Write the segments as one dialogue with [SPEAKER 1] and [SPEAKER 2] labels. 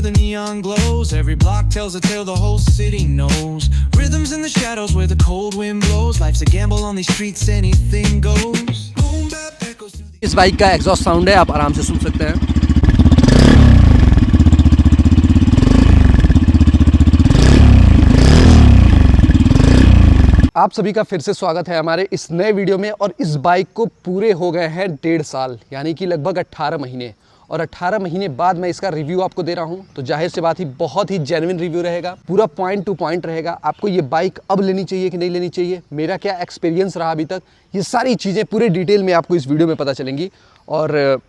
[SPEAKER 1] where the neon glows. Every block tells a tale the whole city knows. Rhythms in the shadows where the cold wind blows. Life's a gamble on these streets, anything goes. Boom bap echoes through the...
[SPEAKER 2] इस bike का exhaust sound है, आप आराम से सुन सकते हैं। आप सभी का फिर से स्वागत है हमारे इस नए वीडियो में। और इस बाइक को पूरे हो गए हैं 1.5 साल, यानी कि लगभग 18 महीने। और 18 महीने बाद मैं इसका रिव्यू आपको दे रहा हूं, तो जाहिर सी बात ही बहुत ही जेन्युइन रिव्यू रहेगा, पूरा पॉइंट टू पॉइंट रहेगा। आपको ये बाइक अब लेनी चाहिए कि नहीं लेनी चाहिए, मेरा क्या एक्सपीरियंस रहा अभी तक, ये सारी चीज़ें पूरे डिटेल में आपको इस वीडियो में पता चलेंगी। और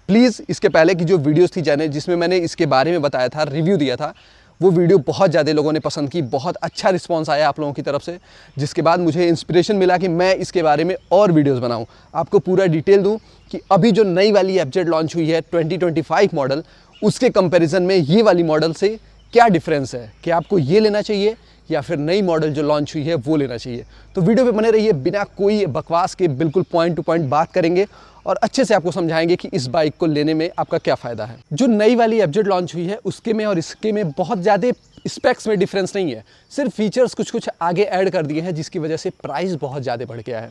[SPEAKER 2] प्लीज़ इसके पहले की जो वीडियोज़ थी जाने जिसमें मैंने इसके बारे में बताया था, रिव्यू दिया था, वो वीडियो बहुत ज़्यादा लोगों ने पसंद की, बहुत अच्छा रिस्पांस आया आप लोगों की तरफ से, जिसके बाद मुझे इंस्पिरेशन मिला कि मैं इसके बारे में और वीडियोस बनाऊं, आपको पूरा डिटेल दूं कि अभी जो नई वाली एफजेड लॉन्च हुई है 2025 मॉडल, उसके कंपैरिजन में ये वाली मॉडल से क्या डिफरेंस है, कि आपको ये लेना चाहिए या फिर नई मॉडल जो लॉन्च हुई है वो लेना चाहिए। तो वीडियो पे बने रहिए, बिना कोई बकवास के बिल्कुल पॉइंट टू पॉइंट बात करेंगे और अच्छे से आपको समझाएंगे कि इस बाइक को लेने में आपका क्या फ़ायदा है। जो नई वाली एफजेड लॉन्च हुई है उसके में और इसके में बहुत ज़्यादा स्पेक्स में डिफरेंस नहीं है, सिर्फ फीचर्स कुछ आगे ऐड कर दिए हैं, जिसकी वजह से प्राइस बहुत ज़्यादा बढ़ गया है।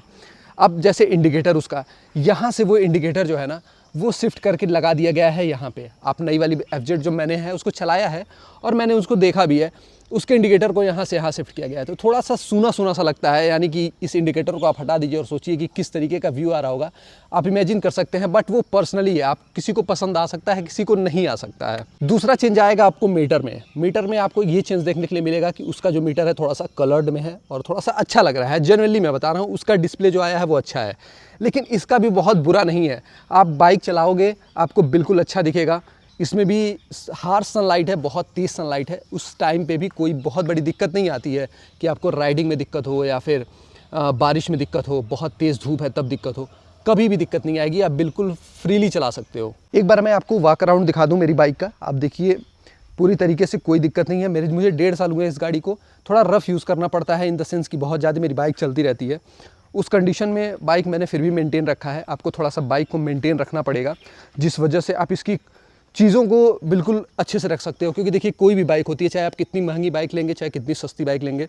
[SPEAKER 2] अब जैसे इंडिकेटर उसका, यहाँ से वो इंडिकेटर जो है ना वो शिफ्ट करके लगा दिया गया है यहाँ पे। आप नई वाली एफजेड जो मैंने है उसको चलाया है और मैंने उसको देखा भी है, उसके इंडिकेटर को यहाँ से यहाँ शिफ्ट किया गया है, तो थोड़ा सा सूना सूना सा लगता है। यानी कि इस इंडिकेटर को आप हटा दीजिए और सोचिए कि किस तरीके का व्यू आ रहा होगा, आप इमेजिन कर सकते हैं। बट वो पर्सनली है, आप किसी को पसंद आ सकता है, किसी को नहीं आ सकता है। दूसरा चेंज आएगा आपको मीटर में। मीटर में आपको ये चेंज देखने के लिए मिलेगा कि उसका जो मीटर है थोड़ा सा कलर्ड में है और थोड़ा सा अच्छा लग रहा है। जनरली मैं बता रहा हूँ, उसका डिस्प्ले जो आया है वो अच्छा है, लेकिन इसका भी बहुत बुरा नहीं है। आप बाइक चलाओगे आपको बिल्कुल अच्छा दिखेगा। इसमें भी हार्श सनलाइट है, बहुत तेज़ सनलाइट है, उस टाइम पे भी कोई बहुत बड़ी दिक्कत नहीं आती है कि आपको राइडिंग में दिक्कत हो या फिर बारिश में दिक्कत हो, बहुत तेज़ धूप है तब दिक्कत हो, कभी भी दिक्कत नहीं आएगी। आप बिल्कुल फ्रीली चला सकते हो। एक बार मैं आपको वॉक अराउंड दिखा दूँ मेरी बाइक का। आप देखिए पूरी तरीके से कोई दिक्कत नहीं है। मुझे 1.5 साल हुए इस गाड़ी को, थोड़ा रफ़ यूज़ करना पड़ता है, इन द सेंस कि बहुत ज़्यादा मेरी बाइक चलती रहती है। उस कंडीशन में बाइक मैंने फिर भी मेंटेन रखा है। आपको थोड़ा सा बाइक को मेंटेन रखना पड़ेगा, जिस वजह से आप इसकी चीज़ों को बिल्कुल अच्छे से रख सकते हो। क्योंकि देखिए कोई भी बाइक होती है, चाहे आप कितनी महंगी बाइक लेंगे चाहे कितनी सस्ती बाइक लेंगे,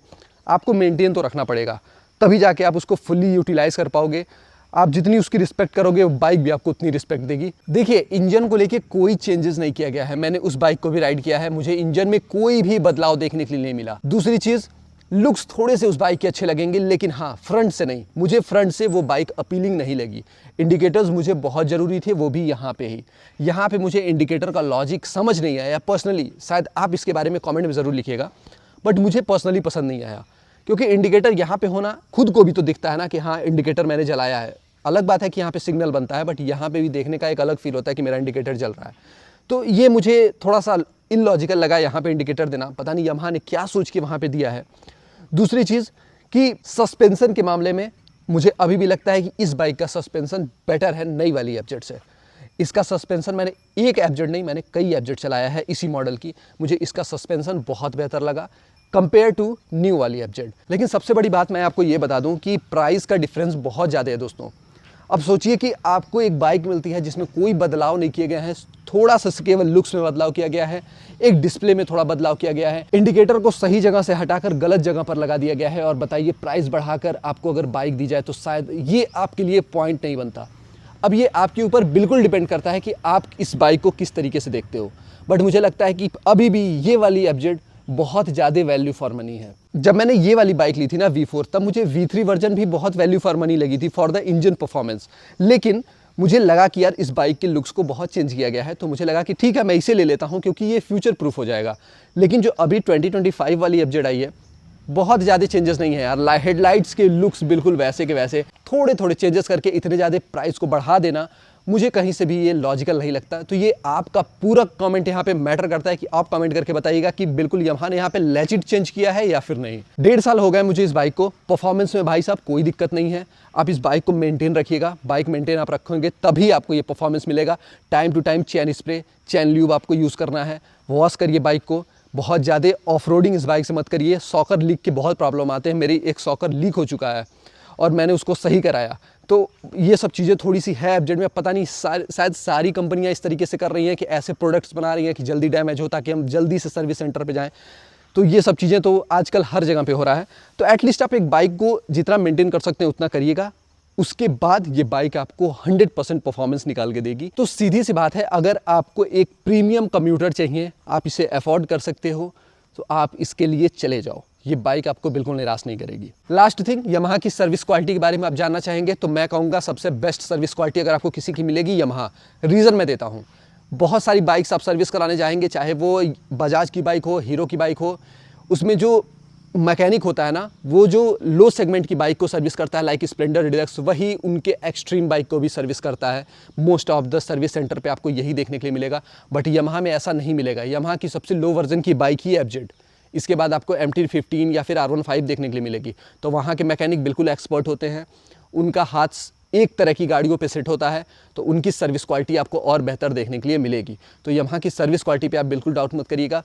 [SPEAKER 2] आपको मेंटेन तो रखना पड़ेगा, तभी जाके आप उसको फुल्ली यूटिलाइज़ कर पाओगे। आप जितनी उसकी रिस्पेक्ट करोगे बाइक भी आपको उतनी रिस्पेक्ट देगी। देखिए इंजन को लेके कोई चेंजेस नहीं किया गया है, मैंने उस बाइक को भी राइड किया है, मुझे इंजन में कोई भी बदलाव देखने के लिए नहीं मिला। दूसरी चीज़, लुक्स थोड़े से उस बाइक के अच्छे लगेंगे, लेकिन हाँ फ्रंट से नहीं, मुझे फ्रंट से वो बाइक अपीलिंग नहीं लगी। इंडिकेटर्स मुझे बहुत ज़रूरी थे, वो भी यहाँ पे ही। यहाँ पे मुझे इंडिकेटर का लॉजिक समझ नहीं आया पर्सनली। शायद आप इसके बारे में कमेंट में ज़रूर लिखिएगा, बट मुझे पर्सनली पसंद नहीं आया। क्योंकि इंडिकेटर यहाँ पे होना खुद को भी तो दिखता है ना कि हाँ इंडिकेटर मैंने जलाया है। अलग बात है कि यहाँ पे सिग्नल बनता है, बट यहाँ पे भी देखने का एक अलग फील होता है कि मेरा इंडिकेटर जल रहा है। तो ये मुझे थोड़ा सा इलॉजिकल लगा यहाँ पे इंडिकेटर देना, पता नहीं यामाहा ने क्या सोच के वहाँ पे दिया है। दूसरी चीज़ कि सस्पेंशन के मामले में मुझे अभी भी लगता है कि इस बाइक का सस्पेंशन बेटर है नई वाली एफजेड से। इसका सस्पेंशन, मैंने एक एफजेड नहीं, मैंने कई एफजेड चलाया है इसी मॉडल की, मुझे इसका सस्पेंशन बहुत बेहतर लगा कंपेयर टू न्यू वाली एफजेड। लेकिन सबसे बड़ी बात मैं आपको ये बता दूं कि प्राइस का डिफरेंस बहुत ज़्यादा है दोस्तों। अब सोचिए कि आपको एक बाइक मिलती है जिसमें कोई बदलाव नहीं किए गए हैं, थोड़ा सा केवल लुक्स में बदलाव किया गया है, एक डिस्प्ले में थोड़ा बदलाव किया गया है, इंडिकेटर को सही जगह से हटाकर गलत जगह पर लगा दिया गया है, और बताइए प्राइस बढ़ाकर आपको अगर बाइक दी जाए तो शायद ये आपके लिए पॉइंट नहीं बनता। अब ये आपके ऊपर बिल्कुल डिपेंड करता है कि आप इस बाइक को किस तरीके से देखते हो, बट मुझे लगता है कि अभी भी ये वाली एफजेड बहुत ज़्यादा वैल्यू फॉर मनी है। जब मैंने ये वाली बाइक ली थी ना V4, तब मुझे V3 वर्जन भी बहुत वैल्यू फॉर मनी लगी थी फॉर द इंजन परफॉर्मेंस। लेकिन मुझे लगा कि यार इस बाइक के लुक्स को बहुत चेंज किया गया है, तो मुझे लगा कि ठीक है मैं इसे ले लेता हूं क्योंकि ये फ्यूचर प्रूफ हो जाएगा। लेकिन जो अभी 2025 वाली एफजेड आई है, बहुत ज़्यादा चेंजेस नहीं है यार। हेडलाइट्स के लुक्स बिल्कुल वैसे के वैसे, थोड़े थोड़े चेंजेस करके इतने ज़्यादा प्राइस को बढ़ा देना मुझे कहीं से भी ये लॉजिकल नहीं लगता। तो ये आपका पूरा कमेंट यहाँ पे मैटर करता है कि आप कमेंट करके बताइएगा कि बिल्कुल यामाहा ने यहाँ पे लेजिट चेंज किया है या फिर नहीं। 1.5 साल हो गए मुझे इस बाइक को, परफॉर्मेंस में भाई साहब कोई दिक्कत नहीं है। आप इस बाइक को मेंटेन रखिएगा, बाइक मेंटेन आप रखेंगे तभी आपको ये परफॉर्मेंस मिलेगा। Time to time chain spray, chain lube आपको यूज़ करना है, वॉश करिए बाइक को। बहुत ज़्यादा ऑफ रोडिंग इस बाइक से मत करिए। सॉकर लीक के बहुत प्रॉब्लम आते हैं, मेरी एक सॉकर लीक हो चुका है और मैंने उसको सही कराया। तो ये सब चीज़ें थोड़ी सी है एफजेड में, पता नहीं शायद सारी कंपनियां इस तरीके से कर रही हैं कि ऐसे प्रोडक्ट्स बना रही हैं कि जल्दी डैमेज हो ताकि हम जल्दी से सर्विस सेंटर पे जाएं। तो ये सब चीज़ें तो आजकल हर जगह पे हो रहा है। तो एटलीस्ट आप एक बाइक को जितना मेंटेन कर सकते हैं उतना करिएगा, उसके बाद ये बाइक आपको 100% परफॉर्मेंस निकाल के देगी। तो सीधी सी बात है, अगर आपको एक प्रीमियम कम्यूटर चाहिए, आप इसे अफोर्ड कर सकते हो, तो आप इसके लिए चले जाओ। ये बाइक आपको बिल्कुल निराश नहीं करेगी। लास्ट थिंग, यामाहा की सर्विस क्वालिटी के बारे में आप जानना चाहेंगे तो मैं कहूँगा सबसे बेस्ट सर्विस क्वालिटी अगर आपको किसी की मिलेगी यामाहा। रीज़न मैं देता हूँ, बहुत सारी बाइक्स आप सर्विस कराने जाएंगे, चाहे वो बजाज की बाइक हो, हीरो की बाइक हो, उसमें जो मैकेनिक होता है ना, वो जो लो सेगमेंट की बाइक को सर्विस करता है लाइक स्प्लेंडर डिलक्स, वही उनके एक्सट्रीम बाइक को भी सर्विस करता है। Most of the service centre पे आपको यही देखने के लिए मिलेगा, बट यामाहा में ऐसा नहीं मिलेगा। यामाहा की सबसे लो वर्जन की बाइक ही एफजेड, इसके बाद आपको MT-15 या फिर R15 देखने के लिए मिलेगी। तो वहाँ के मैकेनिक बिल्कुल एक्सपर्ट होते हैं, उनका हाथ एक तरह की गाड़ियों पे सेट होता है, तो उनकी सर्विस क्वालिटी आपको और बेहतर देखने के लिए मिलेगी। तो यामाहा की सर्विस क्वालिटी पे आप बिल्कुल डाउट मत करिएगा।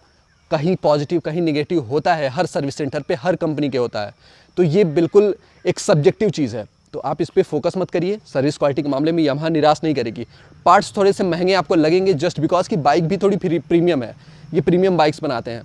[SPEAKER 2] कहीं पॉजिटिव कहीं नेगेटिव होता है, हर सर्विस सेंटर पे हर कंपनी के होता है, तो ये बिल्कुल एक सब्जेक्टिव चीज़ है। तो आप इस पर फोकस मत करिए। सर्विस क्वालिटी के मामले में यामाहा निराश नहीं करेगी। पार्ट्स थोड़े से महंगे आपको लगेंगे जस्ट बिकॉज की बाइक भी थोड़ी प्रीमियम है, ये प्रीमियम बाइक्स बनाते हैं।